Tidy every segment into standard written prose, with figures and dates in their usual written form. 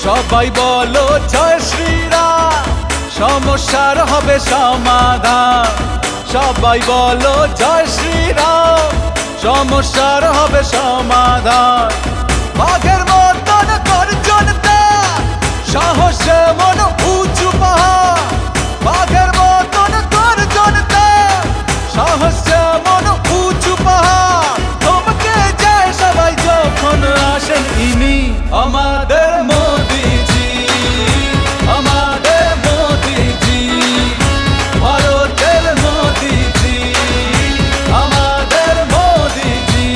সবাই বলো জয় শ্রীরাম, সমস্যার হবে সমাধান। সবাই বলো জয় শ্রীরাম, সমস্যার হবে সমাধান। বাঘের মতন গর্জন তার, সাহসে মন উঁচু পাহাড়। বাঘের মতন গর্জন তার, সাহসে মন উঁচু পাহাড়। থমকে যায় সবাই যখন আসেন ইনি আমাদের মোদিজি, আমাদের মোদিজি, ভারতের মোদিজি, আমাদের মোদিজি।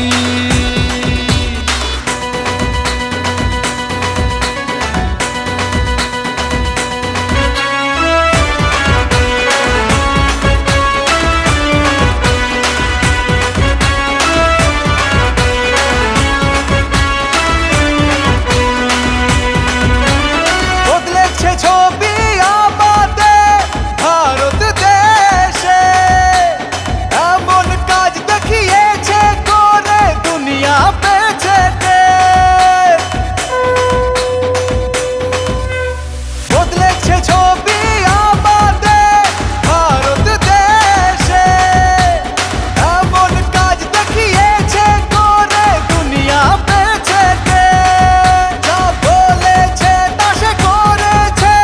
ছবি আমাদের ভারত দেশে, এমন কাজ দেখিয়েছে করে দুনিয়া পেছনে। বদলেছে ছবি আমাদের ভারত দেশে, এমন কাজ দেখিয়েছে করে দুনিয়া পেছনে। যা বলেছে তা সে করেছে,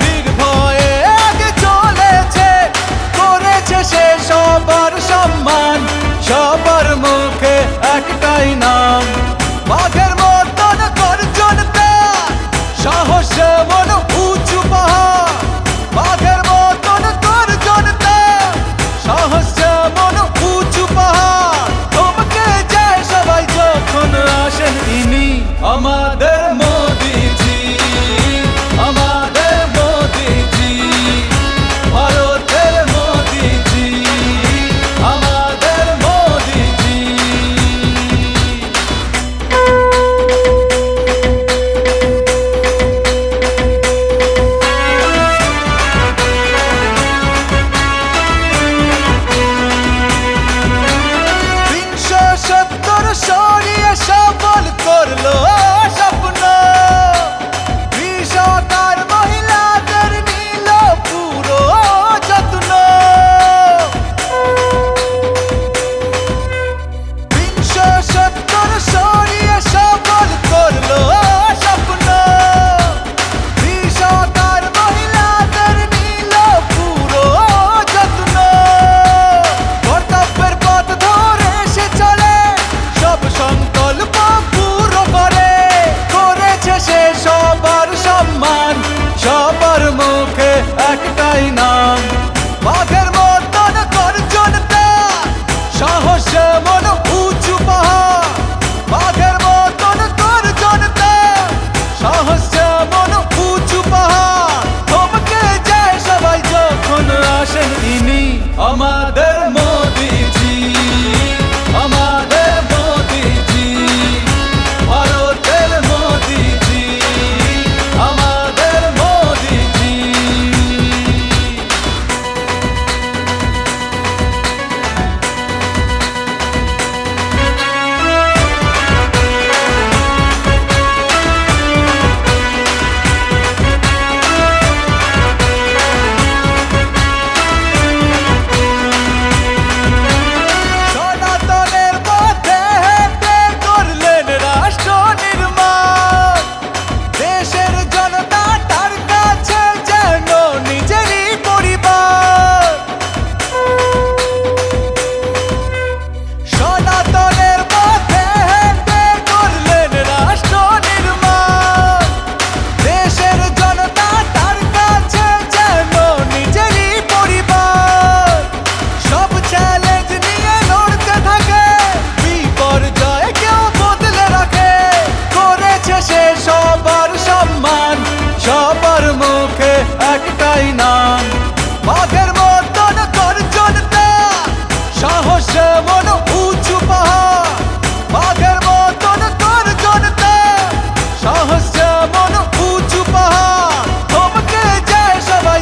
নির্ভয়ে আগে চলেছে, করেছে সে সবার সম্মান। সবার মুখে একটাই নাম, বাঘের মতন গর্জন তার, সাহসে মন উঁচু পাহাড়। বাঘের মতন গর্জন তার, সাহসে মন উঁচু পাহাড়। থমকে যায় সবাই যখন আসেন ইনি আমাদের মোদিজি, আমাদের মোদিজি, ভারতের মোদিজি, আমাদের মোদিজি। সরিয়ে সফল করলো স্বপ্ন, বিষকার মহিলাদের নিল পুরো যত্ন। 370 সরিয়ে সফল করলো স্বপ্ন, বিষকার মহিলাদের নিল পুরো যত্ন। কর্তব্যের পথ ধরে সে চলে, সব সংকল্প পুরো করে, করেছে সে সবার সম্মান। সবার মুখে একটাই নাম, বাঘের মতন গর্জন তার, সাহসে মন উঁচু পাহাড়। বাঘের মতন গর্জন তার, সাহসে মন উঁচু পাহাড়। থমকে যায় সবাই যখন আসেন ইনি আমাদের মোদিজি, আমাদের মোদিজি, ভারতের মোদিজি, আমাদের মোদিজি। সনাতনের পথে হেঁটে করলেন রাষ্ট্র নির্মাণ। দেশের জনতা তার কাছে যেন নিজেরই পরিবার। সনাতনের পথে হেঁটে করলেন রাষ্ট্র নির্মাণ। দেশের জনতা তার কাছে যেন নিজেরই পরিবার। সব চ্যালেঞ্জ নিয়ে লড়তে থাকে, বিপর্যয় কেউ বদলে রাখে, করেছে সে সবার সম্মান। সবার মুখে একটাই নাম, বাঘের মতন গর্জন তার, সাহসে মন উঁচু পাহাড়। বাঘের মতন গর্জন তার, সাহসে মন উঁচু পাহাড়। থমকে যায় সবাই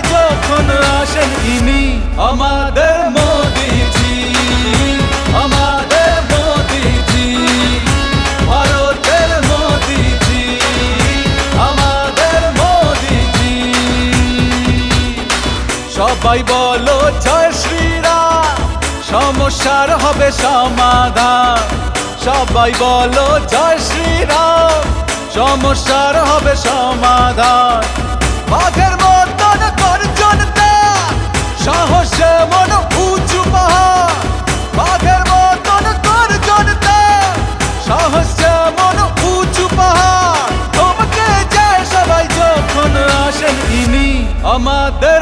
সবাই বলো জয় শ্রীরাম, সমস্যার হবে সমাধান। সবাই বলো জয় শ্রীরাম, সমস্যার হবে সমাধান। বাঘের মতন গর্জন তার, সাহসে মন উঁচু পাহাড়। বাঘের মতন গর্জন তার, সাহসে মন উঁচু পাহাড়। থমকে যায় সবাই যখন আসেন ইনি আমাদের